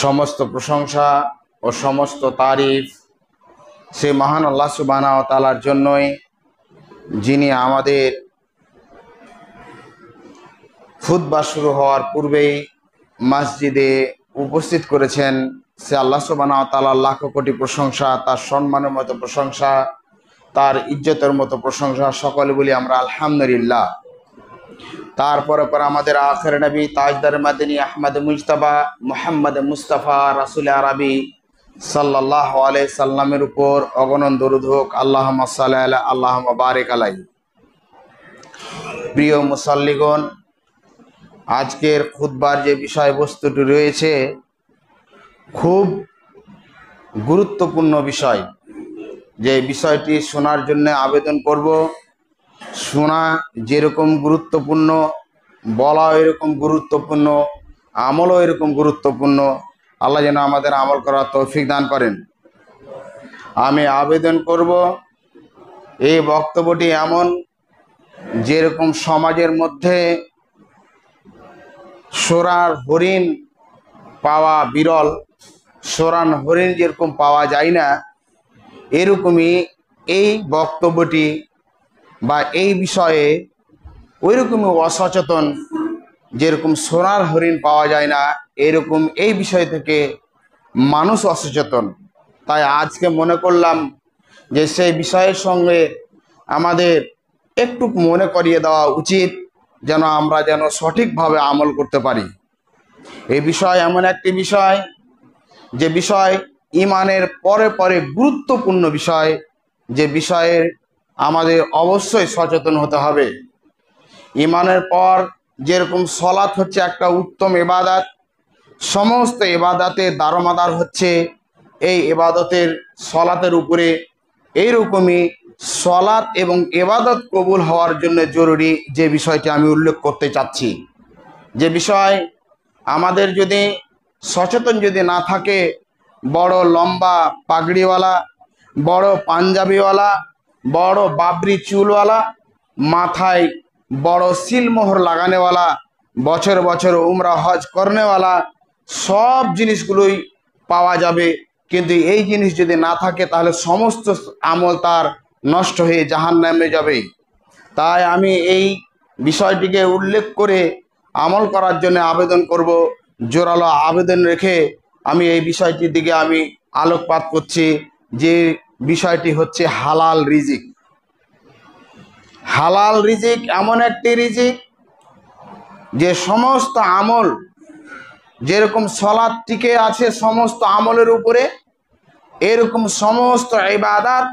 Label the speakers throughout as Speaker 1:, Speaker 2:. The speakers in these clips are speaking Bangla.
Speaker 1: সমস্ত প্রশংসা ও সমস্ত তারিফ সে মহান আল্লাহ সুবহানাহু ওয়া তাআলার জন্যই, যিনি আমাদের খুতবা শুরু হওয়ার পূর্বেই মসজিদে উপস্থিত করেছেন। সে আল্লাহ সুবহানাহু ওয়া তাআলার লাখ কোটি প্রশংসা, তার সম্মানের মতো প্রশংসা, তার ইজ্জতের মতো প্রশংসা। সকলে বলি আমরা আলহামদুলিল্লাহ। তারপরে পর আমাদের আখের নবী তাজদার মাদিনী আহমদ মুজতবা মুহাম্মদ মুস্তাফা রাসূল আরবি সাল্লাল্লাহু আলাইহি সাল্লামের উপর অগণন দরুদ হোক। আল্লাহুম্মা সাল্লি আলা আল্লাহুম্মা বারিক আলাইহি। প্রিয় মুসাল্লিগণ, আজকের খুতবার যে বিষয়বস্তুটি রয়েছে খুব গুরুত্বপূর্ণ বিষয়। যে বিষয়টি শোনার জন্য আবেদন করব। শোনা যেরকম গুরুত্বপূর্ণ, বলা এরকম গুরুত্বপূর্ণ, আমলও এরকম গুরুত্বপূর্ণ। আল্লাহ যেন আমাদের আমল করার তৌফিক দান করেন। আমি আবেদন করব, এই বক্তব্যটি এমন যেরকম সমাজের মধ্যে সোরার হরিণ পাওয়া বিরল, সোরান হরিণ যেরকম পাওয়া যায় না, এরকমই এই বক্তব্যটি বা এই বিষয়ে ওইরকমই অসচেতন। যেরকম সোনার হরিণ পাওয়া যায় না, এরকম এই বিষয় থেকে মানুষ অসচেতন। তাই আজকে মনে করলাম যে সেই বিষয়ের সঙ্গে আমাদের একটু মনে করিয়ে দেওয়া উচিত, যেন আমরা যেন সঠিকভাবে আমল করতে পারি। এই বিষয় এমন একটি বিষয়, যে বিষয় ইমানের পরে পরে গুরুত্বপূর্ণ বিষয়, যে বিষয়ে আমাদের অবশ্যই সচেতন হতে হবে। ইমানের পর যেরকম সলাত হচ্ছে একটা উত্তম ইবাদত, সমস্ত ইবাদতের দারোমদার হচ্ছে এই ইবাদতের সলাতের উপরে। এইরকমই সলাত এবং ইবাদত কবুল হওয়ার জন্য জরুরি যে বিষয়টি আমি উল্লেখ করতে চাচ্ছি, যে বিষয় আমাদের যদি সচেতন যদি না থাকে, বড় লম্বা পাগড়িওয়ালা, বড় পাঞ্জাবিওয়ালা, বড় বাবরি চুলওয়ালা, মাথায় বড় সিলমোহর লাগানেওয়ালা, বছর বছর উমরা হজ করনেওয়ালা, সব জিনিসগুলোই পাওয়া যাবে। কিন্তু এই জিনিস যদি না থাকে, তাহলে সমস্ত আমল তার নষ্ট হয়ে জাহান্নামে যাবে। তাই আমি এই বিষয়টিকে উল্লেখ করে আমল করার জন্য আবেদন করব। জোরালো আবেদন রেখে আমি এই বিষয়টির দিকে আমি আলোকপাত করছি, যে বিষয়টি হচ্ছে হালাল রিজিক। হালাল রিজিক এমন একটি রিজিক, যে সমস্ত আমল যেরকম সলাত টিকে আছে সমস্ত আমলের উপরে, এরকম সমস্ত ইবাদত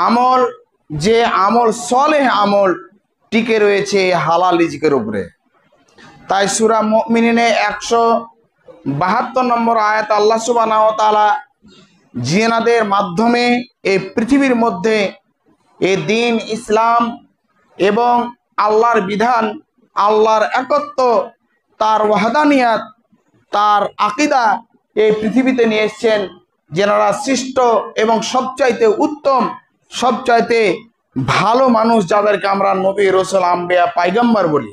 Speaker 1: আমল, যে আমল সলেহ আমল টিকে রয়েছে হালাল রিজিকের উপরে। তাই সূরা মুমিনিনে 172 নম্বর আয়াত আল্লাহ সুবহানাহু ওয়া তাআলা জিনাদের মাধ্যমে এই পৃথিবীর মধ্যে এই দিন ইসলাম এবং আল্লাহর বিধান, আল্লাহর একত্ব, তার ওয়াহদানিয়াত, তার আকীদা এই পৃথিবীতে নিয়ে এসেছেন। যেনারা সৃষ্ট এবং সবচাইতে উত্তম, সবচাইতে ভালো মানুষ, যাদেরকে আমরা নবী, রাসূল, আম্বিয়া, পায়গম্বর বলি।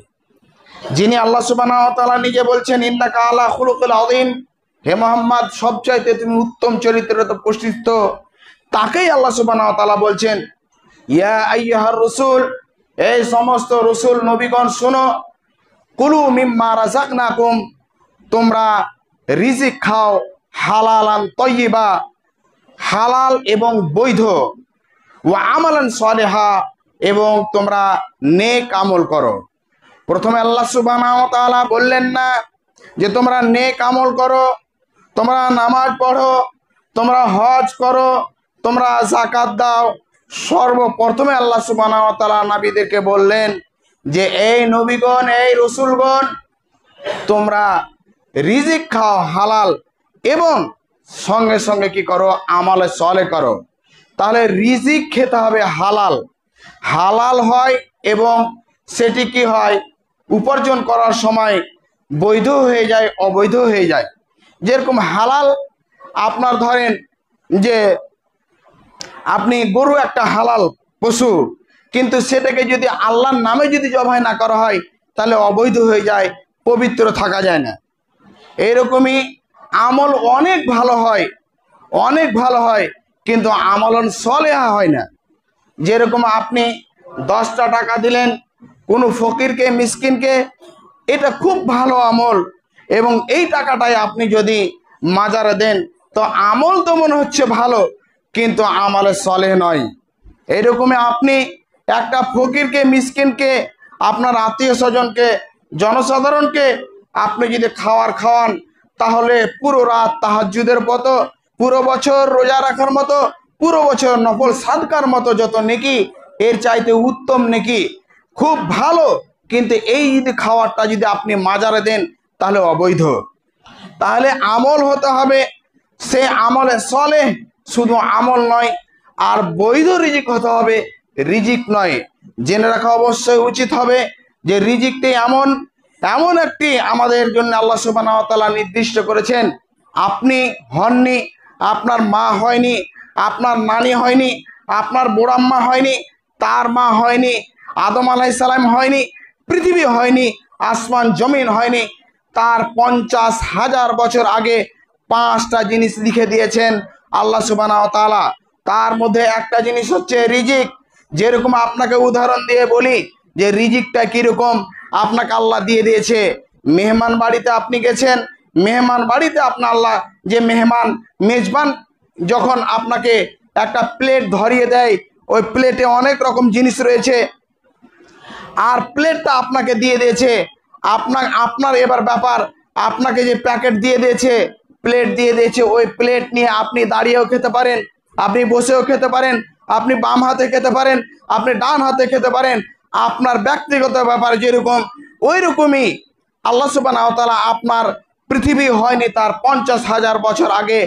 Speaker 1: যিনি আল্লাহ সুবহানাহু ওয়া তাআলা নিজে বলছেন, ইন্নাকা আলা খুলুকিল আযীম, হে মুহাম্মদ সবচাইতে তুমি উত্তম চরিত্রতে প্রতিষ্ঠিত। তাকেই আল্লাহ সুবহানাহু ওয়া তাআলা বলছেন, ইয়া আইয়ুহার রাসূল, এই সমস্ত রাসূল নবীগণ শোনো, কুলু মিম্মা রাযাকনাকুম, তোমরা রিজিক খাও, হালালান তাইয়্যিবা, হালাল এবং বৈধ, ওয়া আমালান সালিহা, এবং তোমরা নেক আমল করো। প্রথমে আল্লাহ সুবহানাহু ওয়া তাআলা বললেন না যে তোমরা নেক আমল করো, তোমরা নামাজ পড়ো, তোমরা হজ করো, তোমরা যাকাত দাও। সর্বপ্রথমে আল্লাহ সুবহানাহু ওয়া তাআলা নবীদেরকে বললেন যে এই নবীগণ, এই রাসূলগণ, তোমরা রিজিক খাও হালাল, এবং সঙ্গে সঙ্গে কি করো, আমলে সালেহ করো। তাহলে রিজিক খেতে হবে হালাল, হালাল হয় এবং সেটি কি হয়, উপার্জন করার সময় বৈধ হয়ে যায়, অবৈধ হয়ে যায়। যেরকম হালাল, আপনার ধরেন যে আপনি গরু একটা হালাল পশু, কিন্তু সেটাকে যদি আল্লাহর নামে যদি জবাই না করা হয়, তাহলে অবৈধ হয়ে যায়, পবিত্র থাকা যায় না। এইরকমই আমল অনেক ভালো হয়, অনেক ভালো হয়, কিন্তু আমলন সলেহা হয় না। যেরকম আপনি 10টা টাকা দিলেন কোনো ফকিরকে, মিসকিনকে, এটা খুব ভালো আমল, এবং এই টাকাটাই আপনি যদি মাজারে দেন তো আমল তো মনে হচ্ছে ভালো, কিন্তু আমলে সলেহ নয়। এইরকমই আপনি একটা ফকিরকে, মিসকিনকে, আপনার আত্মীয় স্বজনকে, জনসাধারণকে আপনি যদি খাওয়ান, তাহলে পুরো রাত তাহাজ্জুদের মতো, পুরো বছর রোজা রাখার মতো, পুরো বছর নফল সাদকার মতো যত নেকি, এর চাইতে উত্তম নেকি, খুব ভালো। কিন্তু এই যদি খাওয়ারটা যদি আপনি মাজারে দেন তাহলে অবৈধ। তাহলে আমল হতে হবে সে আমলে সলেহ, শুধু আমল নয়, আর বৈধ রিজিক হতে হবে, রিজিক নয়। জেনে রাখা অবশ্যই উচিত হবে যে রিজিকটি এমন এমন একটি আমাদের জন্য আল্লাহ সুবহানাহু ওয়া তাআলা নির্দিষ্ট করেছেন। আপনি হননি, আপনার মা হয়নি, আপনার নানি হয়নি, আপনার বুড়াম্মা হয়নি, তার মা হয়নি, আদম আলাইহিস সালাম হয়নি, পৃথিবী হয়নি, আসমান জমিন হয়নি, তার 50,000 বছর আগে 5টা জিনিস লিখে দিয়েছেন আল্লাহ সুবহানাহু ওয়া তাআলা। তার মধ্যে একটা জিনিস হচ্ছে রিজিক। যেরকম আপনাকে উদাহরণ দিয়ে বলি যে রিজিকটা কিরকম, আপনাকে আল্লাহ দিয়ে দিয়েছে। মেহমান বাড়িতে আপনি গেছেন, মেহমান বাড়িতে আপনার আল্লাহ যে মেজবান যখন আপনাকে একটা প্লেট ধরিয়ে দেয়, ওই প্লেটে অনেক রকম জিনিস রয়েছে, আর প্লেটটা আপনাকে দিয়ে দিয়েছে। আপনার এবার ব্যাপার, আপনাকে যে প্যাকেট দিয়ে দিয়েছে, প্লেট দিয়ে দিয়েছে, ওই প্লেট নিয়ে আপনি দাঁড়িয়েও খেতে পারেন, আপনি বসেও খেতে পারেন, আপনি বাম হাতে খেতে পারেন, আপনি ডান হাতে খেতে পারেন, আপনার ব্যক্তিগত ব্যাপার যেরকম, ওই রকমই আল্লাহ সুবহানাহু ওয়া তাআলা আপনার পৃথিবী হয়নি তার 50,000 বছর আগে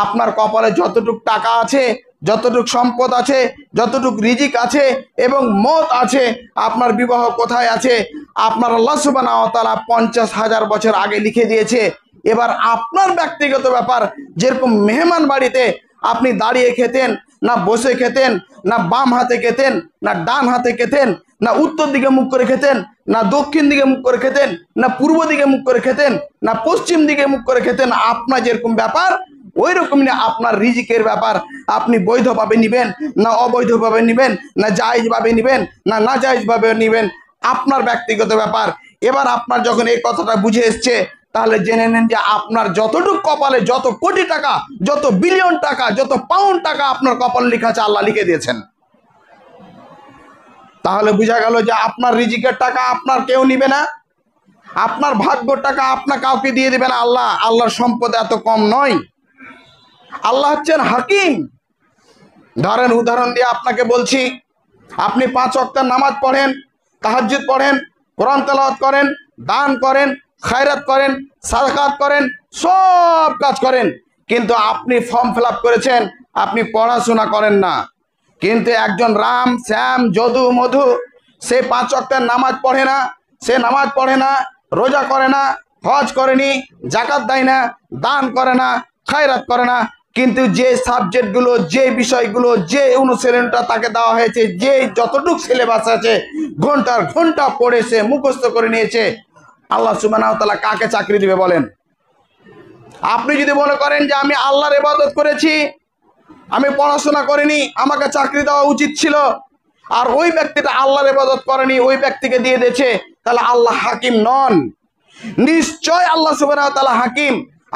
Speaker 1: আপনার কপালে যতটুক টাকা আছে, যতটুক সম্পদ আছে, যতটুক রিজিক আছে এবং মত আছে, আপনার বিবাহ কোথায় আছে, আপনার আল্লাহ সুবহানাহু ওয়া তাআলা 50,000 বছর আগে লিখে দিয়েছে। এবার আপনার ব্যক্তিগত ব্যাপার, যেরকম মেহমান বাড়িতে আপনি দাঁড়িয়ে খেতেন, না বসে খেতেন, না বাম হাতে খেতেন, না ডান হাতে খেতেন, না উত্তর দিকে মুখ করে খেতেন, না দক্ষিণ দিকে মুখ করে খেতেন, না পূর্ব দিকে মুখ করে খেতেন, না পশ্চিম দিকে মুখ করে খেতেন, আপনার যেরকম ব্যাপার ওই রকম না আপনার রিজিকের ব্যাপার। আপনি বৈধভাবে নিবেন না অবৈধভাবে নিবেন, না জায়েজভাবে নিবেন না নাজায়েজভাবে নিবেন, আপনার ব্যক্তিগত ব্যাপার। এবার আপনার যখন এই কথাটা বুঝে এসছে, তাহলে জেনে নেন যে আপনার যতটুকু কপালে, যত কোটি টাকা, যত বিলিয়ন টাকা, যত পাউন্ড টাকা আপনার কপালে লেখা আছে, আল্লাহ লিখে দিয়েছেন। তাহলে বোঝা গেল যে আপনার রিজিকের টাকা আপনার কেউ নিবে না, আপনার ভাগ্যর টাকা আপনার কাউকে দিয়ে দিবে না। আল্লাহর সম্পদ এত কম নয়। আল্লাহ হচ্ছেন হাকিম। ধরেন উদাহরণ দিয়ে আপনাকে বলছি, আপনি 5 ওয়াক্ত নামাজ পড়েন, তাহাজ্জুদ পড়েন, কোরআন তেলাওয়াত করেন, দান করেন, খায়রাত করেন, সাদাকাত করেন, সব কাজ করেন, কিন্তু আপনি ফর্ম ফিল আপ করেছেন, আপনি পড়াশোনা করেন না। কিন্তু একজন রাম, শ্যাম, যদু, মধু, সে 5 ওয়াক্তের নামাজ পড়ে না, সে নামাজ পড়ে না, রোজা করে না, হজ করেনি, জাকাত দেয় না, দান করে না, খায়রাত করে না, কিন্তু যে সাবজেক্টগুলো, যে বিষয়গুলো, যে অনুশীলনটা তাকে দেওয়া হয়েছে, যে যতটুকু সিলেবাস আছে, ঘন্টার ঘন্টা পড়েছে, মুখস্থ করে নিয়েছে, আল্লাহ সুবহানাহু ওয়া তাআলা কাকে চাকরি দিবে বলেন? আপনি যদি মনে করেন যে আমি আল্লাহর ইবাদত করেছি, আমি পড়াশোনা করিনি, আমাকে চাকরি দেওয়া উচিত ছিল, আর ওই ব্যক্তিটা আল্লাহর ইবাদত করেনি, ওই ব্যক্তিকে দিয়ে দিয়েছে, তাহলে আল্লাহ হাকিম নন। নিশ্চয় আল্লাহ সুবহানাহু ওয়া তাআলা হাকিম।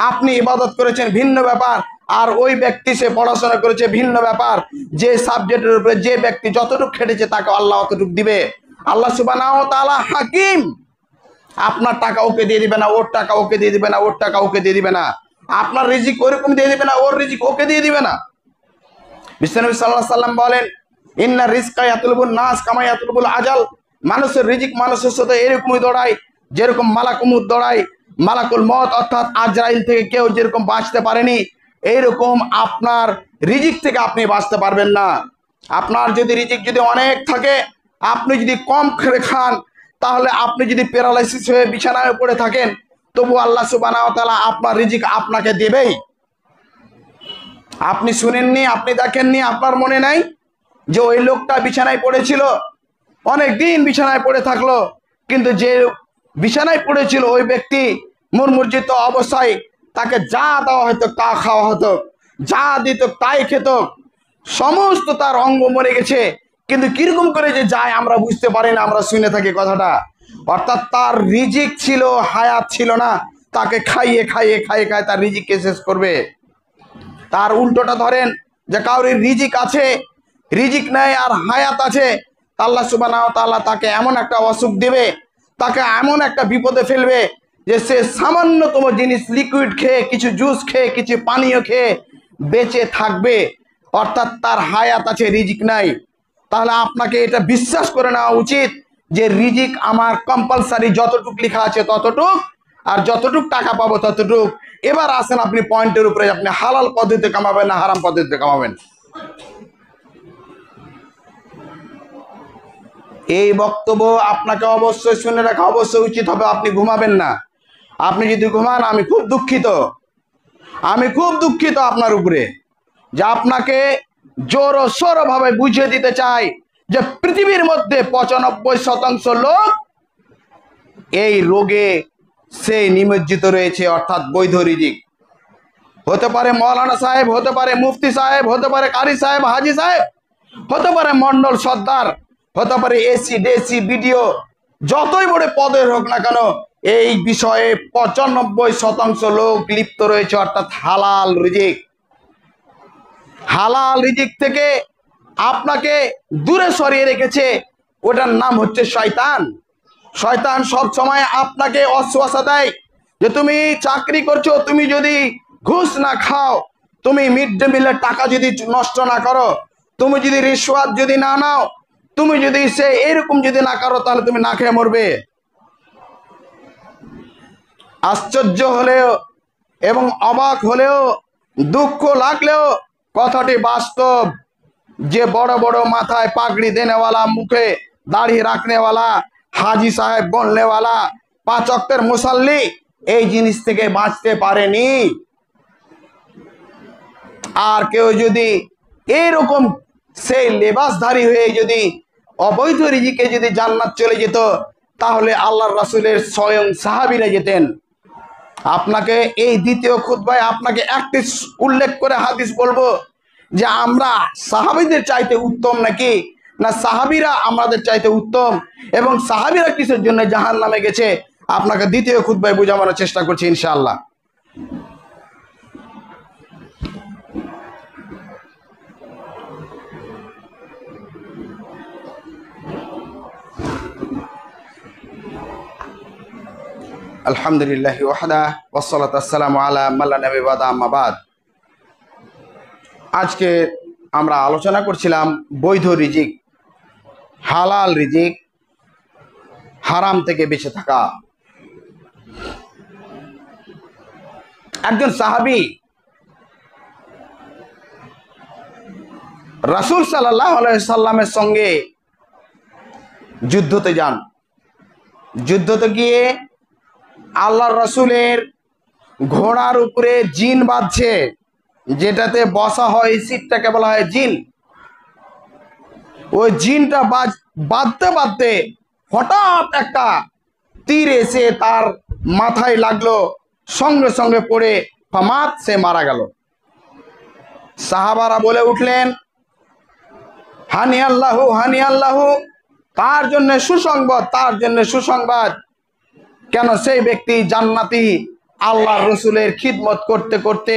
Speaker 1: আপনি ইবাদত করেছেন ভিন্ন ব্যাপার, আর ওই ব্যক্তি সে পড়াশোনা করেছে ভিন্ন ব্যাপার। যে সাবজেক্টের উপরে যে ব্যক্তি যতটুকু খেটেছে তাকে আল্লাহ অতটুকু দিবে। আল্লাহ সুবহানাহু ওয়া তাআলা হাকিম। আপনার টাকা ওকে দিয়ে দিবে না, ওর টাকা ওকে দিয়ে দিবে না, ওর টাকা ওকে দিয়ে দিবে না, আপনার রিজিক ওরকম দিয়ে দিবে না, ওর রিজিক ওকে দিয়ে দিবে না। বিশ্বনবী সাল্লাল্লাহু আলাইহি সাল্লাম বলেন, ইন্না রিজকা ইয়াতলুবুন নাস কামা ইয়াতলুবুল আজাল। মানুষের রিজিক মানুষের সাথে এরকমই দৌড়ায়, যেরকম মালাকুমুত দৌড়ায়, মালাকুল মত অর্থাৎ আজরাইল থেকে কেউ যেরকম বাঁচতে পারেনি, এইরকম আপনার রিজিক থেকে আপনি বাঁচতে পারবেন না। আপনার যদি রিজিক যদি অনেক থাকে, আপনি যদি কম খেয়ে খান, তাহলে আপনি যদি প্যারালাইসিস হয়ে বিছানায় পড়ে থাকেন, তবু আল্লাহ সুবহানাহু ওয়া তাআলা আপনার রিজিক আপনাকে দেবেই। আপনি শুনেননি, আপনি দেখেননি, আপনার মনে নাই যে ওই লোকটা বিছানায় পড়েছিল, অনেক দিন বিছানায় পড়ে থাকলো, কিন্তু যে বিছানায় পড়েছিল ওই ব্যক্তি মুরমুর্জিত অবস্থায় তাকে যা দেওয়া হতো তা খাওয়া হতো, যা দিত তাই খেত, সমস্ত তার অঙ্গ মরে গেছে। কিন্তু কিরকম করে যে যায় আমরা বুঝতে পারি না, আমরা শুনে থাকি কথাটা। অর্থাৎ তার রিজিক ছিল, হায়াত ছিল না। তাকে খাইয়ে খাইয়ে খাইয়ে খাইয়ে তার রিজিককে শেষ করবে। তার উল্টোটা ধরেন যে কাউরির রিজিক আছে, রিজিক নেই আর হায়াত আছে, আল্লাহ সুবহানাহু ওয়া তাআলা তাকে এমন একটা অসুখ দেবে, তাকে এমন একটা বিপদে ফেলবে যে সে সামান্যতম জিনিস লিকুইড খেয়ে, কিছু জুস খেয়ে, কিছু পানীয় খেয়ে বেঁচে থাকবে। অর্থাৎ তার হায়াত আছে, রিজিক নাই। তাহলে আপনাকে এটা বিশ্বাস করে নেওয়া উচিত যে রিজিক আমার কম্পালসারি, যতটুক লেখা আছে ততটুক, আর যতটুক টাকা পাবো ততটুক। এবার আসেন আপনি পয়েন্টের উপরে, আপনি হালাল পদ্ধতিতে কামাবেন না হারাম পদ্ধতিতে কামাবেন। এই বক্তব্য আপনাকে অবশ্যই শুনে রাখা অবশ্যই উচিত হবে। আপনি ঘুমাবেন না। আপনি যদি ঘুমান, আমি খুব দুঃখিত, আমি খুব দুঃখিত আপনার উপরে, যে আপনাকে জোরসোর ভাবে বুঝিয়ে দিতে চাই যে পৃথিবীর মধ্যে 95% লোক এই রোগে সে নিমজ্জিত রয়েছে, অর্থাৎ বৈধ রিজিক। হতে পারে মৌলানা সাহেব, হতে পারে মুফতি সাহেব, হতে পারে কারি সাহেব, হাজি সাহেব, হতে পারে মন্ডল সর্দার, হতে পারে এসি ডিসি বিডিও, যতই বড় পদের হোক না কেন, এই বিষয়ে 95% লোক লিপ্ত রয়েছে, অর্থাৎ হালাল রিজিক। হালাল রিজিক থেকে আপনাকে দূরে সরিয়ে রেখেছে, ওটার নাম হচ্ছে শয়তান। শয়তান সব সময় আপনাকে অশ্বাসা দেয় যে তুমি চাকরি করছো, তুমি যদি ঘুষ না খাও, তুমি মিড ডে মিলের টাকা যদি নষ্ট না করো, তুমি যদি রিশওয়াত যদি না নাও, তুমি যদি সে এরকম যদি না করো, তাহলে তুমি না খেয়ে মরবে। আশ্চর্য হলেও এবং অবাক হলেও দুঃখ লাগলেও কথাটি বাস্তব, যে বড় বড় মাথায় পাগড়ি দেনেওয়ালা, মুখে দাড়ি রাখনেওয়ালা, হাজি সাহেব বলনেওয়ালা, 5 ওয়াক্তের মুসাল্লি এই জিনিস থেকে বাঁচতে পারেনি। আর কেউ যদি এইরকম সেই লেবাসধারী হয়ে যদি অবৈধ রিজিকে যদি জান্নাত চলে যেত, তাহলে আল্লাহর রাসূলের স্বয়ং সাহাবীরা যেতেন। আপনাকে এই দ্বিতীয় খুতবায় আপনাকে একটি উল্লেখ করে হাদিস বলবো যে আমরা সাহাবীদের চাইতে উত্তম নাকি, না সাহাবীরা আমাদের চাইতে উত্তম, এবং সাহাবীরা কিসের জন্য জাহান্নামে গেছে, আপনাকে দ্বিতীয় খুতবায় বোঝানোর চেষ্টা করছি ইনশাআল্লাহ। আলহামদুলিল্লাহ ওয়াহদা ওয়াসসালাতু ওয়াসসালামু আলা মান লা নাবিয়্যা বা'দা, আম্মা বা'দ। আজকে আমরা আলোচনা করছিলাম বৈধ রিজিক, হালাল রিজিক, হারাম থেকে বেঁচে থাকা। একজন সাহাবী রাসূল সাল্লাল্লাহু আলাইহি সাল্লামের সঙ্গে যুদ্ধতে যান। যুদ্ধতে গিয়ে আল্লাহর রাসূলের ঘোড়ার উপরে জিন বাঁধছে, যেটাতে বসা হয়, সিটটাকে বলা হয় জিন। ওই জিনটা বাঁধতে বাঁধতে হঠাৎ একটা তীর এসে তার মাথায় লাগলো, সঙ্গে সঙ্গে পড়ে ফামাত, সে মারা গেল। সাহাবারা বলে উঠলেন, হানি আল্লাহু, হানি আল্লাহু, তার জন্য সুসংবাদ, তার জন্য সুসংবাদ। কেন? সেই ব্যক্তি জান্নাতি, আল্লাহর রসুলের খিদমত করতে করতে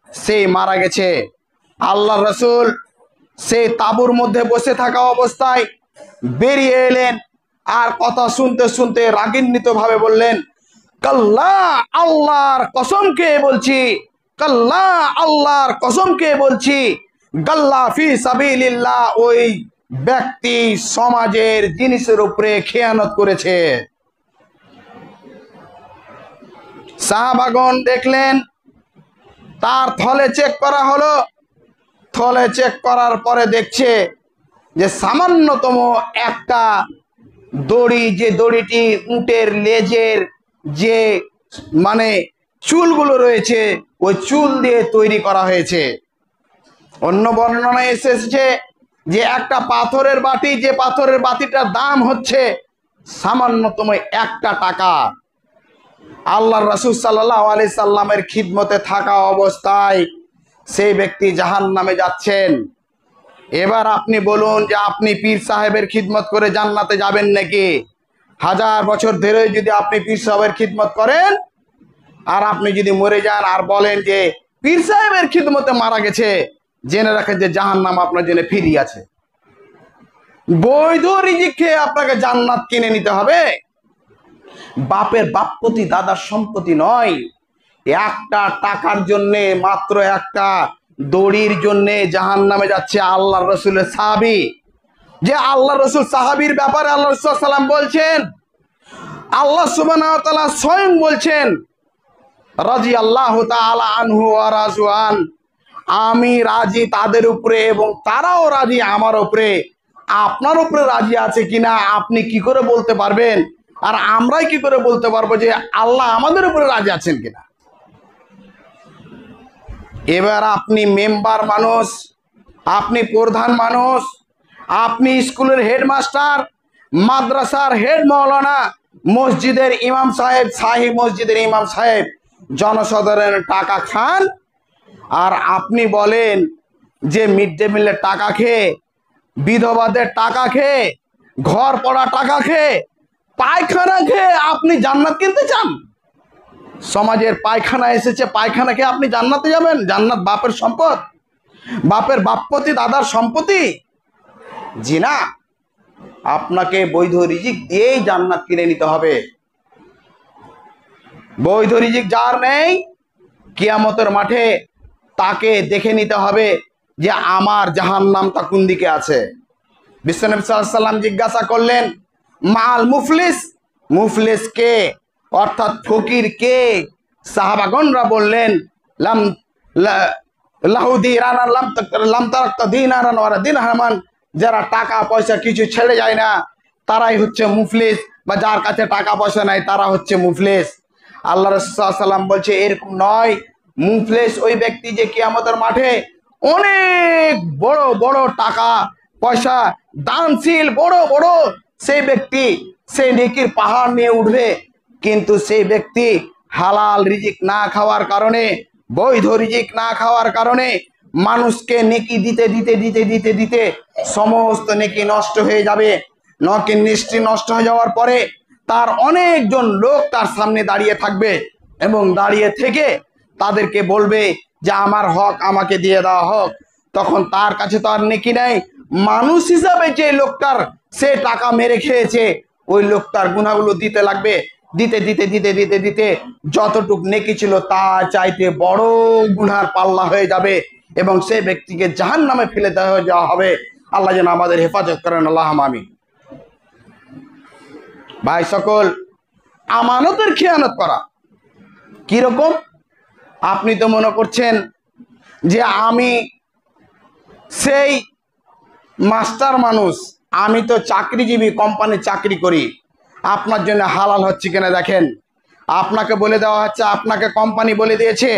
Speaker 1: সে মারা গেছে। আল্লাহর রসুল সেই তাঁবুর মধ্যে বসে থাকা অবস্থায় বেরিয়ে এলেন, আর কথা শুনতে শুনতে রাগান্বিত ভাবে বললেন, কাল্লা, আল্লাহর কসমকে বলছি, কাল্লা, আল্লাহর কসমকে বলছি, গাল্লা ফি সাবিলিল্লাহ, ওই ব্যক্তি সমাজের জিনিসের উপরে খেয়ানত করেছে। সাহাবাগণ দেখলেন, তার থলে চেক করা হলো। থলে চেক করার পরে দেখছে যে সামান্যতম একটা দড়ি, যে দড়িটি উটের লেজের যে মানে চুলগুলো রয়েছে, ওই চুল দিয়ে তৈরি করা হয়েছে। অন্য বর্ণনায় এসেছে যে একটা পাথরের বাটি, যে পাথরের বাটিটার দাম হচ্ছে সামান্যতম 1 টাকা। আল্লাহর রাসূল সাল্লাল্লাহু আলাইহি সাল্লামের খিদমতে থাকা অবস্থায় সেই ব্যক্তি জাহান্নামে যাচ্ছেন। এবার আপনি বলুন যে আপনি পীর সাহেবের খিদমত করে জান্নাতে যাবেন নাকি? 1000 বছর ধরে যদি আপনি পীর সাহেবের খিদমত করেন আর আপনি যদি মরে যান আর বলেন যে পীর সাহেবের খিদমতে মারা গেছে, জেনে রাখেন যে জাহান্নাম আপনার জন্য ফ্রি আছে। বৈধ রিজিক খেয়ে আপনাকে জান্নাত কিনে নিতে হবে। বাপের বাপপতি দাদার সম্পত্তি নয়। একটা টাকার জন্যে, মাত্র একটা দড়ির জন্যে জাহান্নামে যাচ্ছে আল্লাহর রসুলের সাহাবী। যে আল্লাহর রসুল সাহাবীর ব্যাপারে আল্লাহ রাসূল সাল্লাম বলছেন, আল্লাহ সুবহানাহু ওয়া তাআলা স্বয়ং বলছেন, রাদিয়াল্লাহু তাআলা আনহু ওয়া রাজওয়ান, আমি রাজি তাদের উপরে এবং তারাও রাজি আমার উপরে। আপনার উপরে রাজি আছে কিনা আপনি কি করে বলতে পারবেন? আর আমরাই কি করে বলতে পারবো যে আল্লাহ আমাদের উপরে রাজি আছেন কিনা? এবার আপনি মেম্বার মানুষ, আপনি প্রধান মানুষ, আপনি স্কুলের হেডমাস্টার, মাদ্রাসার হেড মাওলানা, মসজিদের ইমাম সাহেব, শাহী মসজিদের ইমাম সাহেব, জনসাধারণের টাকা খান আর আপনি বলেন যে মিড ডে মিলের টাকা খেয়ে, বিধবাদের টাকা খেয়ে, ঘর পড়া টাকা খেয়ে, পায়খানা খেয়ে আপনি জান্নাত কিনতে চান? সমাজের পায়খানা এসেছে, পায়খানা খেয়ে আপনি জান্নাতে যাবেন? জান্নাত বাপের সম্পদ, বাপের বাপপতি দাদার সম্পত্তি? জি না, আপনাকে বৈধ রিজিক দিয়েই জান্নাত কিনে নিতে হবে। বৈধ রিজিক যার নেই, কিয়ামতের মাঠে তাকে দেখে নিতে হবে যে আমার জাহান্নামটা কোন দিকে আছে। বিশ্বনবী সাল্লাল্লাহু আলাইহি সাল্লাম জিজ্ঞাসা করলেন, মাল মুফলিস, মুফলিস কে, অর্থাৎ ফকির কে? সাহাবাগণরা বললেন, লাম লাহু দিনারান লাম তারাক্তা দিনারান ওয়া দিরহামান, যারা টাকা পয়সা কিছু ছেড়ে যায় না তারাই হচ্ছে মুফলিস, বা যার কাছে টাকা পয়সা নাই তারা হচ্ছে মুফলিস। আল্লাহ রাসূল সাল্লাল্লাহু আলাইহি সাল্লাম বলছে এরকম নয়, মুফলিস ওই ব্যক্তি যে কিয়ামতের মাঠে অনেক বড় বড় টাকা পয়সা দানশীল, বড় বড় সেই ব্যক্তি, সেই নেকির পাহাড় নিয়ে উঠবে, কিন্তু সেই ব্যক্তি হালাল রিজিক না খাওয়ার কারণে, বৈধ রিজিক না খাওয়ার কারণে মানুষকে নেকি দিতে দিতে দিতে দিতে দিতে সমস্ত নেকি নষ্ট হয়ে যাবে। নকি নিষ্ঠি নষ্ট হয়ে যাওয়ার পরে তার অনেকজন লোক তার সামনে দাঁড়িয়ে থাকবে এবং দাঁড়িয়ে থেকে তাদেরকে বলবে যে আমার হক আমাকে দিয়ে দেওয়া হোক। তখন তার কাছে তো আর নেকি নাই, মানুষ হিসাবে যে লোকটার সে টাকা মেরে খেয়েছে ওই লোকটার গুনাহগুলো দিতে লাগবে। দিতে দিতে দিতে দিতে দিতে যতটুক নেকি ছিল তা চাইতে বড় গুনার পাল্লা হয়ে যাবে এবং সেই ব্যক্তিকে জাহান্নামে ফেলে দেওয়া হবে। আল্লাহ যেন আমাদের হেফাজত করেন, আল্লাহ আমিন। ভাই সকল, আমানতের খেয়ানত করা কিরকম? আপনি তো মনে করছেন যে আমি সেই মাস্টার মানুষ, আমি তো চাকরিজীবী, কোম্পানির চাকরি করি, আপনার জন্য হালাল হচ্ছে কিনা দেখেন। আপনাকে বলে দেওয়া হচ্ছে, আপনাকে কোম্পানি বলে দিয়েছে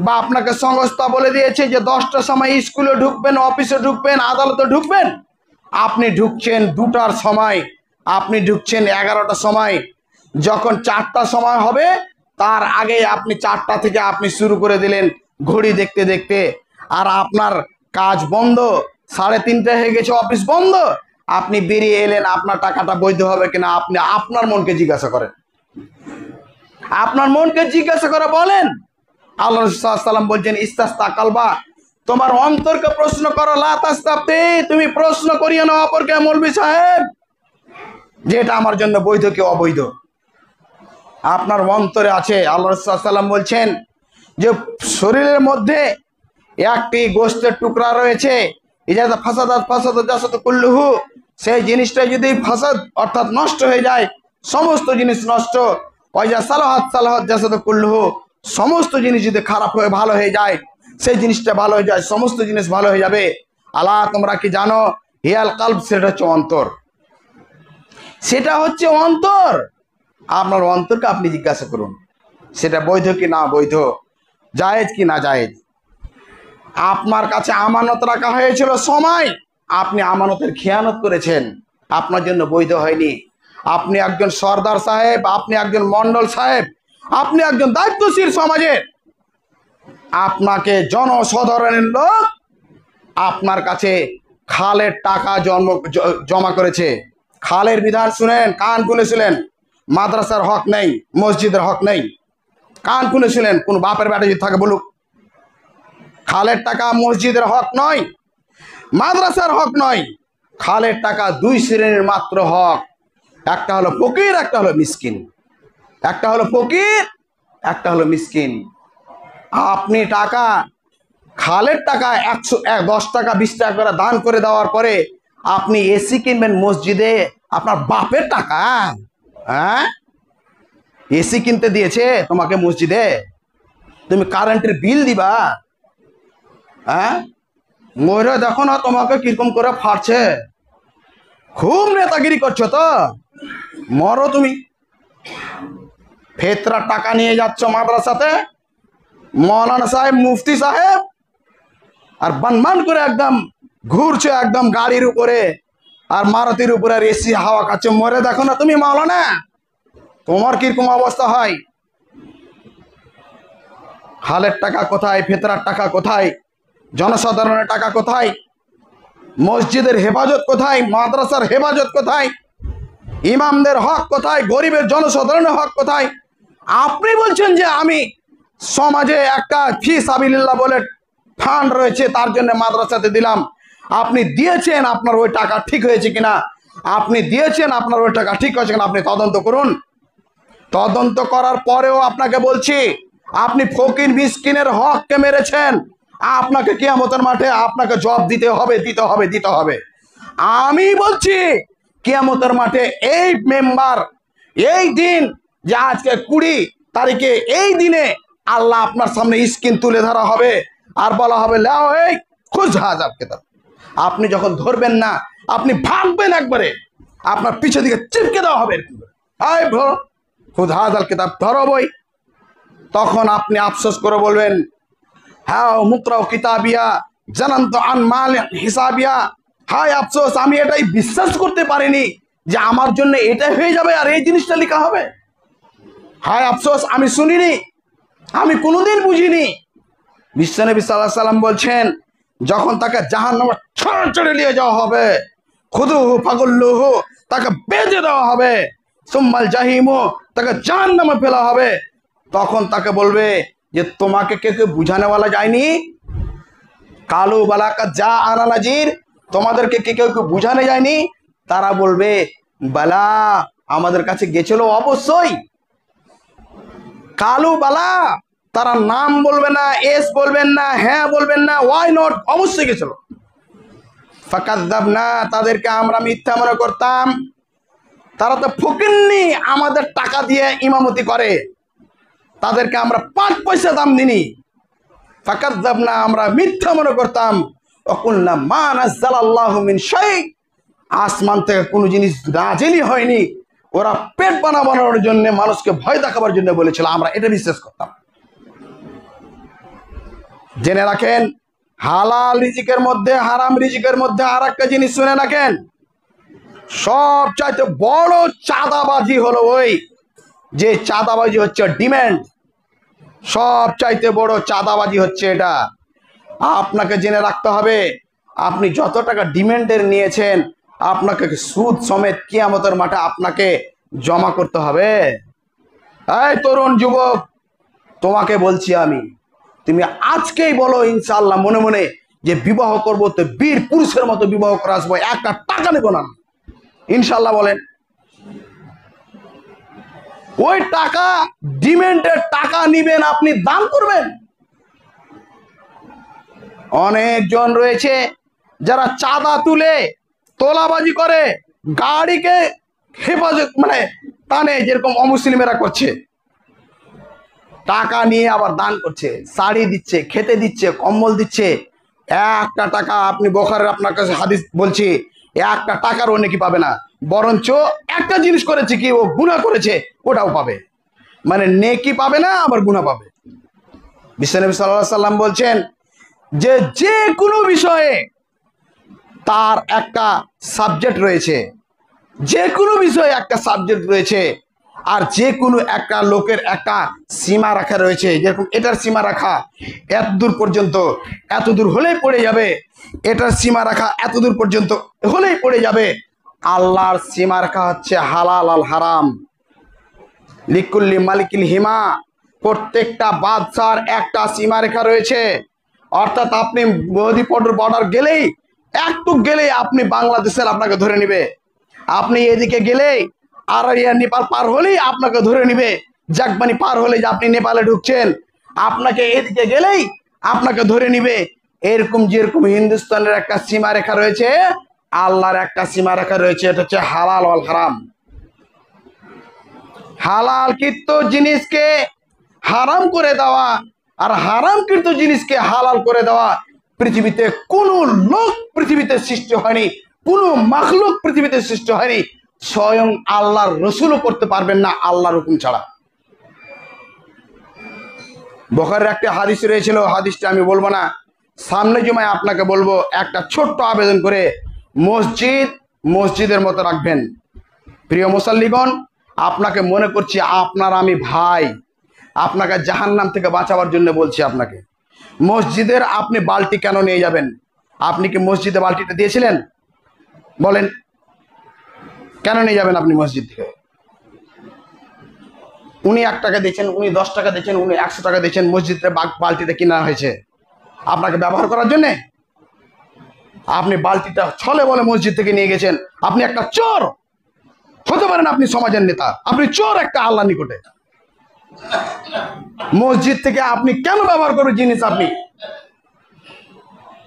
Speaker 1: বা আপনাকে সংস্থা বলে দিয়েছে যে 10টার সময় স্কুলে ঢুকবেন, অফিসে ঢুকবেন, আদালতে ঢুকবেন। আপনি ঢুকছেন 2টার সময়, আপনি ঢুকছেন 11টার সময়। যখন 4টার সময় হবে তার আগে আপনি 4টা থেকে আপনি শুরু করে দিলেন ঘড়ি দেখতে দেখতে, আর আপনার কাজ বন্ধ, 3:30 হয়ে গেছে, অফিস বন্ধ, আপনি বেরিয়ে এলেন। আপনার টাকাটা বৈধ হবে কিনা আপনি আপনার মনকে জিজ্ঞাসা করেন, আপনার মনকে জিজ্ঞাসা করে বলেন। আল্লাহ রাসূল সাল্লাল্লাহু আলাইহি সাল্লাম বলছেন ইস্তাস্তা কালবা, তোমার অন্তরকে প্রশ্ন করো, লা তাস্তাফতি, তুমি প্রশ্ন করিও না অপরকে, মৌলভী সাহেব যে এটা আমার জন্য বৈধ কি অবৈধ। আপনার অন্তরে আছে। আল্লাহ রাসূল সাল্লাল্লাহু আলাইহি সাল্লাম বলছেন যে শরীরের মধ্যে একটি গোশতের টুকরা রয়েছে, ইজাযা ফাসাদাত ফাসাদাত জাসাদু কুল্লুহু, সেই জিনিসটা যদি ফাসাদ অর্থাৎ নষ্ট হয়ে যায়, সমস্ত জিনিস নষ্ট। ওয়াইজা সালাহাত সালাহাত জাসাদু কুল্লুহু, সমস্ত জিনিস যদি খারাপ হয়ে ভালো হয়ে যায়, সেই জিনিসটা ভালো হয়ে যায়, সমস্ত জিনিস ভালো হয়ে যাবে। আল্লাহ তোমরা কি জানো, হিয়াল কালব, সেটা হচ্ছে অন্তর, সেটা হচ্ছে অন্তর। আপনার অন্তরকে আপনি জিজ্ঞাসা করুন সেটা বৈধ কি না বৈধ, জায়েজ কি না জায়েজ। আপনার কাছে আমানত রাখা হয়েছিল সময়, আপনি আমানতের খেয়ানত করেছেন, আপনার জন্য বৈধ হয়নি। আপনি একজন সর্দার সাহেব, আপনি একজন মন্ডল সাহেব, আপনি একজন দায়িত্বশীল সমাজের, আপনাকে জনসাধারণের লোক আপনার কাছে খালের টাকা জমা করেছে। খালের বিধান শুনেন, কান খুলে শুনেন। মাদ্রাসার হক নেই, মসজিদের হক নেই, কান খুলে শুনেন। কোন বাপের বেটা যদি থাকে বলুক, খালের টাকা মসজিদের হক নয়, মাদ্রাসার হক নয়। খালের টাকা দুই শ্রেণীর মাত্র হক, একটা হলো ফকির, একটা হলো মিসকিন। একটা হলো ফকির, একটা হলো মিসকিন। আপনি টাকা, খালের টাকা 10 টাকা 20 টাকা করে দান করে দেওয়ার পরে আপনি এসি কিনবেন মসজিদে, আপনার বাপের টাকা? হ্যাঁ, এসি কিনতে দিয়েছে তোমাকে মসজিদে? তুমি কারেন্টের বিল দিবা? হ্যাঁ, ময়ূরে দেখো না তোমাকে কিরকম করে ফাটছে। খুব নেতাগিরি করছো তো, মরো তুমি। ফেতরা টাকা নিয়ে যাচ্ছ মাদ্রাসাতে, মৌলানা সাহেব, মুফতি সাহেব, আর বানমান করে একদম ঘুরছে একদম গাড়ির উপরে আর মারুতির উপরে, আর এসি হাওয়া খাচ্ছে। মরে দেখো না তুমি মাওলানা, তোমার কিরকম অবস্থা হয়। খালের টাকা কোথায়? ফেতরার টাকা কোথায়? জনসাধারণের টাকা কোথায়? মসজিদের হেফাজত কোথায়? মাদ্রাসার হেফাজত কোথায়? ইমামদের হক কোথায়? গরিবের জনসাধারণের হক কোথায়? আপনি বলছেন যে আমি সমাজে একটা ফি সাবিলিল্লাহ বলে ফান্ড রয়েছে, তার জন্য মাদ্রাসাতে দিলাম। আপনি দিয়েছেন, আপনার ওই টাকা ঠিক হয়েছে কিনা? আপনি দিয়েছেন, আপনার ওই টাকা ঠিক হয়েছে কিনা আপনি তদন্ত করুন। তদন্ত করার পরেও আপনাকে বলছি, আপনি ফকির মিসকিনের হককে মেরেছেন। আপনাকে কিয়ামতের মাঠে আপনাকে জবাব দিতে হবে, দিতে হবে, দিতে হবে। আমি বলছি কিয়ামতের মাঠে এই মেম্বার, এই দিন যে আজকে 20 তারিখে, এই দিনে আল্লাহ আপনার সামনে স্ক্রিন তুলে ধরা হবে আর বলা হবে, লাও এই খুঁজ হাজাব কিতাব। আপনি যখন ধরবেন না, আপনি ভাগবেন একবারে, আপনার পিছনে দিকে চিপকে দেওয়া হবে, আয় ভো খুঁজ হাজাল কিতাব, ধরো বই। তখন আপনি আফসোস করে বলবেন, হ্যাঁ মুকরাও কিতাবিয়া জানান্ত আন মাল হিসাবিয়া। হায় আফসোস, আমি এটাই বিশ্বাস করতে পারিনি যে আমার জন্য এটাই হয়ে যাবে আর এই জিনিসটা লেখা হবে। হায় আফসোস, আমি শুনিনি, আমি কোনোদিন বুঝিনি। বিশ্বনবী সাল্লাল্লাহু আলাইহি সাল্লাম বলছেন, যখন তাকে জাহান্নামে ছড়ে নিয়ে যাওয়া হবে, খুদুহু ফাগুল্লুহু, তাকে বেঁধে দেওয়া হবে, সুম্মাল জাহিমু, তাকে জাহান্নামে ফেলা হবে। তখন তাকে বলবে যে তোমাকে কে কে বুঝানেওয়ালা যায়নি? কালু বালাকা যা আনা নাজির, তোমাদেরকে কে কেউ বুঝানো যায়নি? তারা বলবে, বালা, আমাদের কাছে গেছিল অবশ্যই। কালু বালা, তারা নাম বলবে না, এস বলবেন না, হ্যাঁ বলবেন না, ওয়াই নট, অবশ্যই গেছিল। ফাকাযযাবনা, তাদেরকে আমরা মিথ্যা মনে করতাম। তারা তো ফকিন্নি, আমাদের টাকা দিয়ে ইমামতি করে, তাদেরকে আমরা 5 পয়সা দাম দিনি। ফাকাযযাবনা, আমরা মিথ্যা মনে করতাম। ওয়াকুলনা মা নাযালাল্লাহু মিন শাই, আসমান থেকে কোনো জিনিস নাজিলই হয়নি। ওরা পেট বানানোর জন্য, মানুষকে ভয় দেখাবার জন্য বলেছিল, আমরা এটা বিশ্বাস করতাম। জেনে রাখেন, হালাল রিজিকের মধ্যে, হারাম রিজিকের মধ্যে আর একটা জিনিস শুনে রাখেন, সবচাইতে বড় চাঁদাবাজি হলো ওই যে চাঁদাবাজি হচ্ছে ডিমান্ড। সবচাইতে বড় চাঁদাবাজি হচ্ছে এটা। আপনাকে জেনে রাখতে হবে, আপনি যত টাকা ডিমান্ডের নিয়েছেন, আপনাকে সুদ সমেত কিয়ামতের মাঠে আপনাকে জমা করতে হবে। এই তরুণ যুবক, তোমাকে বলছি আমি, তুমি আজকেই বলো ইনশাআল্লাহ মনে মনে যে বিবাহ করবো, তো বীর পুরুষের মতো বিবাহ করে আসবো, একটা টাকা নেব না। ইনশাআল্লাহ বলেন। ওই টাকা, ডিমান্ডের টাকা নিবেন, আপনি দান করবেন। অনেকজন রয়েছে যারা চাঁদা তুলে তোলাবাজি করে, গাড়িকে হেফাজত মানে টানে, যেরকম অমুসলিমেরা করছে। টাকা নিয়ে আবার দান করছে, শাড়ি দিচ্ছে, খেতে দিচ্ছে, কম্বল দিচ্ছে। একটা টাকা, আপনি বুখারীর আপনার কাছে হাদিস বলছি, একটা টাকার ও নেকি পাবে না, বরঞ্চ একটা জিনিস করেছে কি, ও গুনাহ করেছে, ওটাও পাবে। মানে নেকি পাবে না, আবার গুনাহ পাবে। বিশ্বনবী সাল্লাল্লাহু আলাইহি সাল্লাম বলছেন যে যে কোনো বিষয়ে তার একটা সাবজেক্ট রয়েছে, যে কোনো বিষয়ে একটা সাবজেক্ট রয়েছে। আর যে কোনো একটা লোকের একটা সীমা রাখা রয়েছে, যেরকম এটার সীমা রাখা এত দূর পর্যন্ত, এত দূর হলেই পড়ে যাবে, এটার সীমা রাখা এত দূর পর্যন্ত হলেই পড়ে যাবে। আল্লাহর সীমা রাখা হচ্ছে হালাল আল হারাম। লিকুল্লি মালিকিল হিমা, প্রত্যেকটা বাদশার একটা সীমা রেখা রয়েছে। অর্থাৎ আপনি নদী বর্ডার গেলেই, একটু গেলেই আপনি বাংলাদেশের আপনাকে ধরে নিবে। আপনি এদিকে গেলেই আড়াইয়া নেপাল পার হলেই আপনাকে ধরে নিবে। জাগবানি পার হলে যে আপনি নেপালে ঢুকছেন, আপনাকে এদিকে গেলেই আপনাকে ধরে নিবে। এরকম যেরকম হিন্দুস্তানের একটা সীমা রেখা রয়েছে, আল্লাহর একটা সীমা রেখা রয়েছে, এটা হচ্ছে হালাল ওয়াল হারাম। হালাল কৃত জিনিসকে হারাম করে দেওয়া আর হারামকৃত জিনিসকে হালাল করে দেওয়া পৃথিবীতে কোনো লোক পৃথিবীতে সৃষ্টি হয়নি, কোনো মাখলুক পৃথিবীতে সৃষ্টি হয়নি। স্বয়ং আল্লাহর রসুলও করতে পারবেন না আল্লাহর হুকুম ছাড়া। বুখারীর একটা হাদিস রয়েছিল, হাদিসটা আমি বলবো না, সামনে জুমায় আপনাকে বলবো। একটা ছোট্ট আবেদন করে, মসজিদ মসজিদের মতো রাখবেন। প্রিয় মুসাল্লিগণ, আপনাকে মনে করছি আপনার আমি ভাই, আপনাকে জাহান্নাম থেকে বাঁচাবার জন্য বলছি। আপনাকে মসজিদের আপনি বালতি কেন নিয়ে যাবেন? আপনি কি মসজিদে বালতিটা দিয়েছিলেন? বলেন, কেন নিয়ে যাবেন আপনি মসজিদ থেকে? উনি 1 টাকা দিয়েছেন, উনি 10 টাকা দিয়েছেন, উনি 100 টাকা দিয়েছেন, মসজিদের বালতিটা কিনা হয়েছে আপনাকে ব্যবহার করার জন্যে। আপনি বালতিটা ছলে বলে মসজিদ থেকে নিয়ে গেছেন। আপনি একটা চোর হতে পারেন, আপনি সমাজের নেতা, আপনি চোর একটা আল্লাহর নিকটে। মসজিদ থেকে আপনি কেন ব্যবহার করবেন জিনিস? আপনি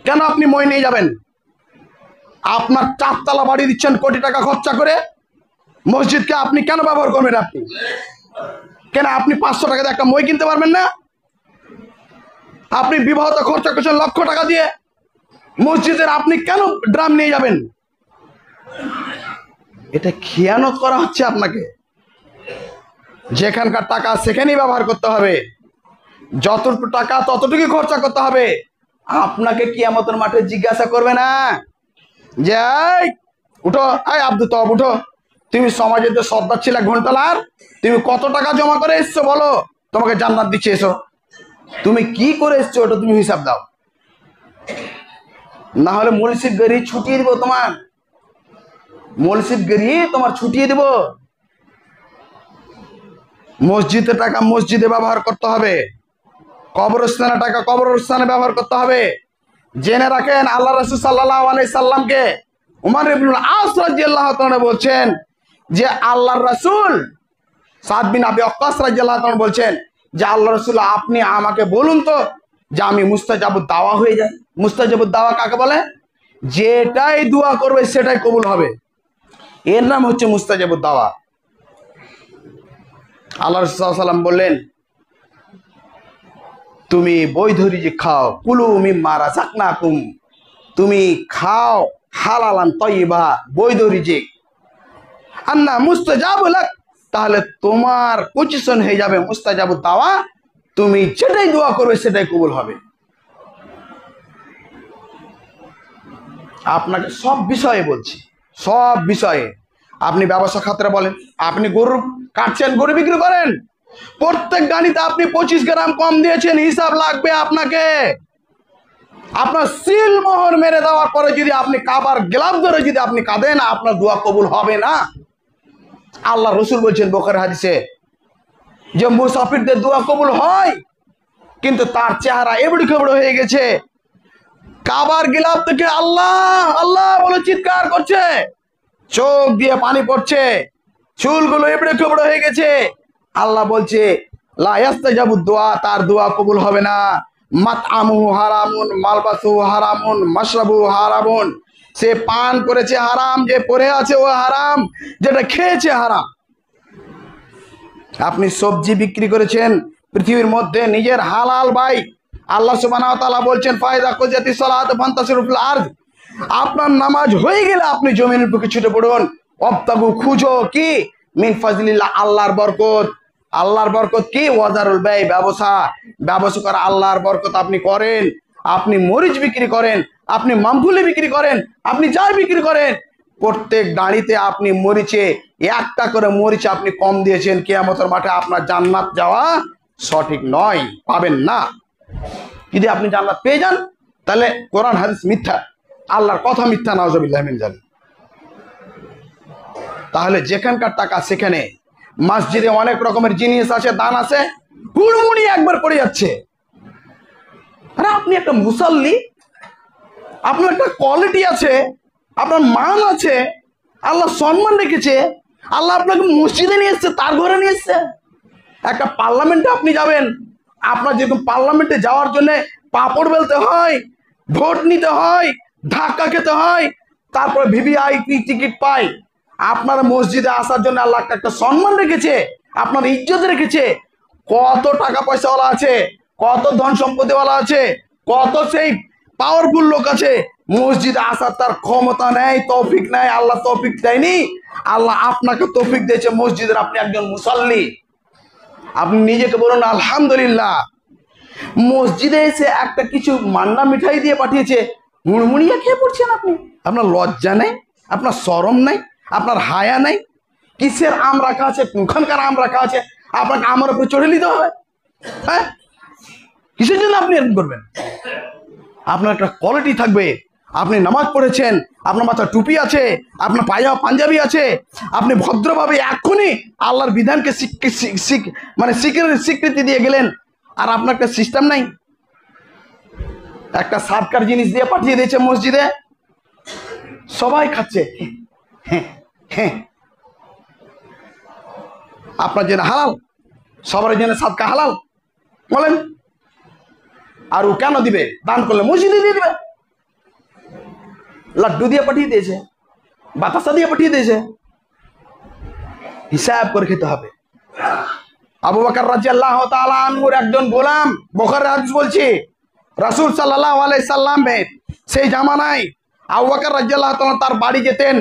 Speaker 1: কেন আপনি মই নিয়ে যাবেন? আপনার 4 তলা বাড়ি দিচ্ছেন কোটি টাকা খরচা করে, মসজিদকে আপনি কেন ব্যবহার করবেন? আপনি কেন আপনি 500 টাকা দিয়ে একটা মই কিনতে পারবেন না? আপনি বিবাহতে খরচা করছেন লক্ষ টাকা দিয়ে, মসজিদের আপনি কেন ড্রাম নিয়ে যাবেন? এটা খেয়ানত করা হচ্ছে আপনাকে। যেখানকার টাকা সেখানেই ব্যবহার করতে হবে, যতটুকু টাকা ততটুকুই খরচা করতে হবে। আপনাকে কিয়ামতের মাঠে জিজ্ঞাসা করবে না যে উঠো, আব্দুল তওয়াব উঠো, তুমি সমাজের যে সর্দার ছিলে ঘন্টালার, তুমি কত টাকা জমা করে এসছো বলো, তোমাকে জান্নাত দিচ্ছে, এসো। তুমি কি করে এসছো ওটা তুমি হিসাব দাও, না হলে মলসিদ গড়ি ছুটিয়ে দিব তোমার, মলসিদ গড়ি তোমার ছুটিয়ে দিব। মসজিদের টাকা মসজিদে ব্যবহার করতে হবে, কবরস্থানের টাকা কবরস্থানে ব্যবহার করতে হবে। জেনে রাখেন, আল্লাহ রাসূল সাল্লাল্লাহু আলাইহি সাল্লামকে উমর ইবনুল আস রাদিয়াল্লাহু তাআলা বলছেন যে আল্লাহর রাসূল সাদ বিন আবি ওয়াক্কাস রাদিয়াল্লাহু তাআলা বলছেন যে আল্লাহ রাসূল আপনি আমাকে বলুন তো যে আমি মুস্তাজাবুদ দাওয়া হয়ে যাই। মুস্তাজাবুদ দাওয়া কাকে বলে? যেটাই দোয়া করবে সেটাই কবুল হবে, এর নাম হচ্ছে মুস্তাজাবুদ দাওয়া। আল্লাহ রাসূল সাল্লাল্লাহু আলাইহি সাল্লাম বললেন তুমি বৈধ রিজিক খাও, কুলু মিম্মা রাযাকনাকুম, তুমি খাও হালালান তাইয়্যিবা, বৈধ রিজিক। আন্না মুস্তাজাবু লাক, তাহলে তোমার পজিশন হয়ে যাবে মুস্তাজাবুদ দাওয়া, তুমি যেটাই দোয়া করবে সেটাই কবুল হবে। আপনাকে সব বিষয়ে বলছি, সব বিষয়ে। আপনি ব্যবসা খাতে বলেন, আপনি গরু কাটছেন, গরু বিক্রি করেন, প্রত্যেক গাড়িতে আপনি 25 গ্রাম কম দিয়েছেন, হিসাব লাগবে আপনাকে। আপনার সিল মোহর মেরে দেওয়ার পরে যদি আপনি কাবার গ্লাভ ধরে যদি আপনি কাঁদেন, আপনার দোয়া কবুল হবে না। আল্লাহ রসুল বলছেন বুখারী হাদিসে যে মুসাফিরদের দোয়া কবুল হয়, কিন্তু তার চেহারা এবড়ো খেবড়ো হয়ে গেছে, কাবার গিলাফ থেকে আল্লাহ আল্লাহ বলে চিৎকার করছে, চোখ দিয়ে পানি পড়ছে, চুলগুলো এবড়ো খেবড়ো হয়ে গেছে। আল্লাহ বলছে লা ইস্তাজাবু দুআ, তার দোয়া কবুল হবে না। মাতআমুহু হারামুন, মালবাসুহু হারামুন, মাশরাবুহু হারামুন, সে পান করেছে হারাম, যে পরে আছে ও হারাম, যেটা খেয়েছে হারাম। আপনি সবজি বিক্রি করেছেন পৃথিবীর মধ্যে নিজের হালাল ভাই, আল্লাহ সুবহানাহু ওয়া তাআলা বলছেন ফাইদা কুজিয়াতিস সালাতু ফান্তাশিরু ফিল আরদ, আপনার নামাজ হয়ে গেলে আপনি জমিনের বুকে ছুটে পড়ুন। ওয়াবতাগু, খুঁজো কি মিন ফাজলিল্লাহ, আল্লাহর বরকত। আল্লাহর বরকত কি? ওয়াজারুল বাই, ব্যবসা, ব্যবসা করা আল্লাহর বরকত আপনি করেন। আপনি মরিচ বিক্রি করেন, আপনি মামফুলি বিক্রি করেন, আপনি যাই বিক্রি করেন, প্রত্যেক দাঁড়িতে আপনি মরিচে একটা করে মরিচ আপনি কম দিয়েছেন, কিয়ামতের মাঠে আপনার জান্নাত যাওয়া সঠিক নয়, পাবেন না। যদি আপনি জান্নাত পেয়ে যান তাহলে কোরআন হাদিস মিথ্যা, আল্লাহর কথা মিথ্যা, নাউজুবিল্লাহ মিন যালিক। তাহলে যেখানকার টাকা সেখানে, মসজিদে অনেক রকমের জিনিস আছে, দান আছে, হুড়মুড়ি একবার পড়ে যাচ্ছে। আরে আপনি একটা মুসাল্লি, আপনার একটা কোয়ালিটি আছে, আপনার মান আছে, আল্লাহ সম্মান রেখেছে, আল্লাহ আপনাকে মসজিদে নিয়ে এসছে, তার ঘরে নিয়ে এসছে। একটা পার্লামেন্টে আপনি যাবেন, আপনার যেরকম পার্লামেন্টে যাওয়ার জন্য পাপড় বেলতে হয়, ভোট নিতে হয়, ধাক্কা খেতে হয়, তারপরে ভিভিআইপি টিকিট পাই। আপনার মসজিদে আসার জন্য আল্লাহ একটা সম্মান রেখেছে, আপনার ইজ্জত রেখেছে। কত টাকা পয়সাওয়ালা আছে, কত ধন সম্পত্তিওয়ালা আছে, কত সেই পাওয়ারফুল লোক আছে, মসজিদে আসার তার ক্ষমতা নেই, তৌফিক নেই, আল্লাহ তৌফিক দেয়নি। আল্লাহ আপনাকে তৌফিক দিয়েছে মসজিদের, আপনি একজন মুসাল্লি। আপনি নিজেকে বলুন আলহামদুলিল্লাহ। মসজিদে এসে একটা কিছু মান্না মিঠাই দিয়ে পাঠিয়েছে, মুড়মুড়িয়া খেয়ে পড়ছেন আপনি। আপনার লজ্জা নেই, আপনার শরম নেই, আপনার হায়া নেই? কিসের আম রাখা আছে, কোনখানকার আম রাখা আছে, আপনাকে আমার উপরে চড়ে নিতে হবে? হ্যাঁ, কিসের জন্য আপনি এরকম করবেন? আপনার একটা কোয়ালিটি থাকবে। আপনি নামাজ পড়েছেন, আপনার মাথায় টুপি আছে, আপনার পায়জামা পাঞ্জাবি আছে, আপনি ভদ্রভাবে এক্ষুনি আল্লাহর বিধানকে মানে স্বীকৃতি দিয়ে গেলেন, আর আপনার একটা সিস্টেম নাই। একটা সাদকার জিনিস দিয়ে পাঠিয়ে দিয়েছে মসজিদে, সবাই খাচ্ছে। হ্যাঁ হ্যাঁ, আপনার জন্য হালাল, সবার জন্য সাদকা হালাল বলেন। আর ও কেন দিবে? দান করলে মসজিদে দিয়ে দিবে। লাড্ডু দিয়ে পাঠিয়ে দিয়েছে, বাতাসা দিয়ে পাঠিয়ে দিয়েছে, হিসাব করে খেতে হবে। আবু বকর রাদিয়াল্লাহু তাআলা আনহুর একজন গোলাম, বুখারী হাদিস বলছি, রাসূল সাল্লাল্লাহু আলাইহি সাল্লামের সেই জামানায় আবু বকর রাদিয়াল্লাহু তাআলা তার বাড়ি যেতেন,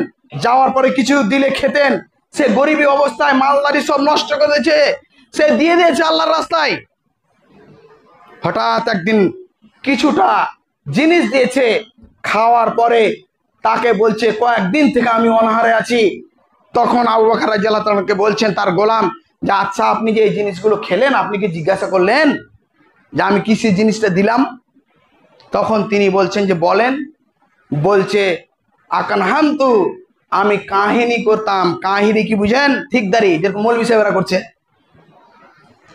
Speaker 1: যাওয়ার পরে কিছু দিলে খেতেন। সে গরিবী অবস্থায় মালদারি সব নষ্ট করে দিয়েছে, সে দিয়ে দিয়েছে আল্লাহর রাস্তায়। হঠাৎ একদিন কিছুটা জিনিস দিয়েছে, খাওয়ার পরে তাকে বলছে কয়েকদিন থেকে আমি অনাহারে আছি। তখন আবু বকর রাদিয়াল্লাহু তাআলাকে বলছেন তার গোলাম যে আচ্ছা আপনি যে এই জিনিসগুলো খেলেন, আপনি কি জিজ্ঞাসা করলেন যে আমি কিসের জিনিসটা দিলাম? তখন তিনি বলছেন যে বলেন। বলছে আকানহান্তু, আমি কাহিনী করতাম। কাহিনী কি বুঝেন? ঠিকদারি, যেরকম মৌলভী সাহেবরা করছে।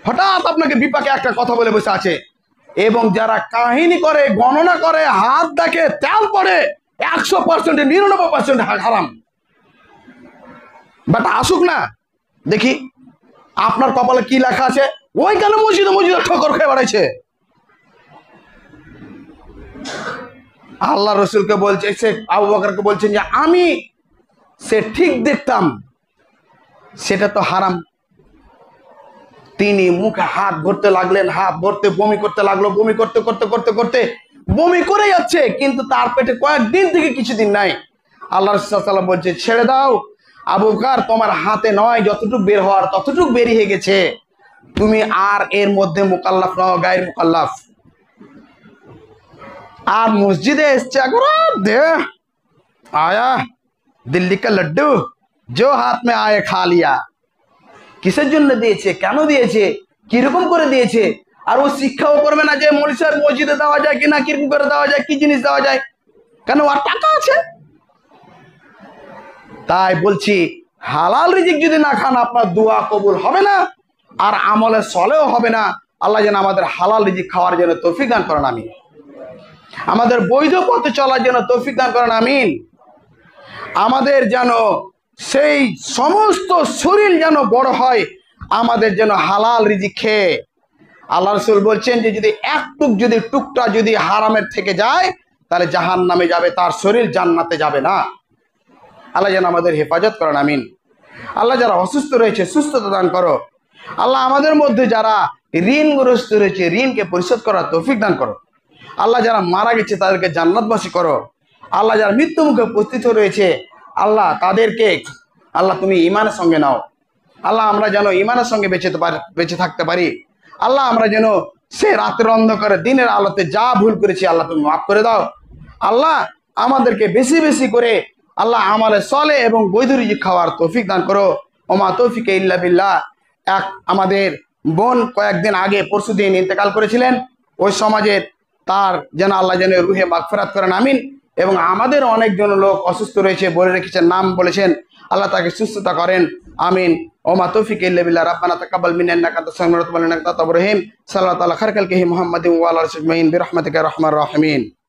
Speaker 1: হঠাৎ আপনাকে বিপাকে একটা কথা বলে বসে আছে, এবং যারা কাহিনী করে, গণনা করে, হাত দেখে, তেল পড়ে, 100% 99% হারাম। বাট আসুক না দেখি আপনার কপালে কি লেখা আছে। ওইখানে মসজিদে মসজিদে ঠোকর খেয়ে বেড়াইছে। আল্লাহ রসুলকে বলছে, সে আবু বকরকে বলছেন যে আমি সে ঠিক দেখতাম, সেটা তো হারাম। তিনি মুখে হাত ভরতে লাগলেন, হাত ভরতে বমি করতে লাগলো, বমি করতে করতে করতে করতে বমি করে যাচ্ছে, কিন্তু তার পেটে কয়েকদিন থেকে কিছুদিন নাই। আল্লাহ রাসূল সাল্লাল্লাহু আলাইহি ওয়াসাল্লাম বলছে ছেড়ে দাও আবু বকর, তোমার হাতে নয়, যতটুকু বের হওয়ার ততটুকু বেরিয়ে গেছে, তুমি আর এর মধ্যে মুকাল্লাফ নও, গায়র মুকাল্লাফ। আর মসজিদে এসছে, দে আয়া দিল্লি কা লাড্ডু जो हाथ में आए खा लिया। কিসের জন্য দিয়েছে, কেন দিয়েছে, কিরকম করে দিয়েছে? আর ও শিক্ষাও করবে না যে মরিচার মসজিদে দেওয়া যায় কিনা, কিরকম করে দেওয়া যায়, কি জিনিস দেওয়া যায়, কেন আর টাকা আছে। তাই বলছি হালাল রিজিক যদি না খান আপনার দোয়া কবুল হবে না, আর আমলে সলেও হবে না। আল্লাহ যেন আমাদের হালাল রিজিক খাওয়ার জন্য তৌফিক দান করেন, আমিন। আমাদের বৈধ পথে চলার জন্য তৌফিক দান করেন, আমিন। আমাদের যেন সেই সমস্ত শরীর যেন বড় হয়, আমাদের যেন হালাল রিজিক খেয়ে। আল্লাহ রাসূল বলছেন যে যদি একটুক যদি টুকটা যদি হারামের থেকে যায় তাহলে জাহান্নামে যাবে, তার শরীর জান্নাতে যাবে না। আল্লাহ যেন আমাদের হেফাজত করেন, আমিন। আল্লাহ যারা অসুস্থ রয়েছে সুস্থতা দান করো। আল্লাহ আমাদের মধ্যে যারা ঋণগ্রস্ত রয়েছে ঋণকে পরিশোধ করার তৌফিক দান করো। আল্লাহ যারা মারা গেছে তাদেরকে জান্নাতবাসী করো। আল্লাহ যারা মৃত্যু মুখে উপস্থিত রয়েছে আল্লাহ তাদেরকে আল্লাহ তুমি ঈমানের সঙ্গে নাও। আল্লাহ আমরা যেন ঈমানের সঙ্গে বেঁচে থাকতে পারি। আল্লাহ আমরা যেন সে রাতের অন্ধকারে দিনের আলোতে যা ভুল করেছি আল্লাহ তুমি মাফ করে দাও। আল্লাহ আমাদেরকে বেশি বেশি করে আল্লাহ আমালে সলে এবং বৈধ রিজিক খাওয়ার তৌফিক দান করো। ওমা তৌফিক ইল্লা বিল্লাহ। আমাদের বোন কয়েকদিন আগে পরশুদিন ইন্তেকাল করেছিলেন, ওই সমাজের তার যেন আল্লাহ যেন রুহে মাগফিরাত করেন, আমিন। এবং আমাদের অনেকজন লোক অসুস্থ রয়েছে, বলে রেখেছেন, নাম বলেছেন, আল্লাহ তাকে সুস্থতা করেন, আমিন। ওমা তৌফিক ইল্লা বিল্লাহ। রাব্বানা তাকাব্বাল মিন্না ইন্নাকা আনতাস সামিউল আলিম ওয়া তুব আলাইনা ইন্নাকা আনতাত তাওয়াবুর রহিম। সাল্লাল্লাহু আলা খায়রিল কালকি মুহাম্মাদিন ওয়া আলা আলিহি ওয়া সাহবিহি বিরহমাতিকা ইয়া আরহামার রাহিমিন।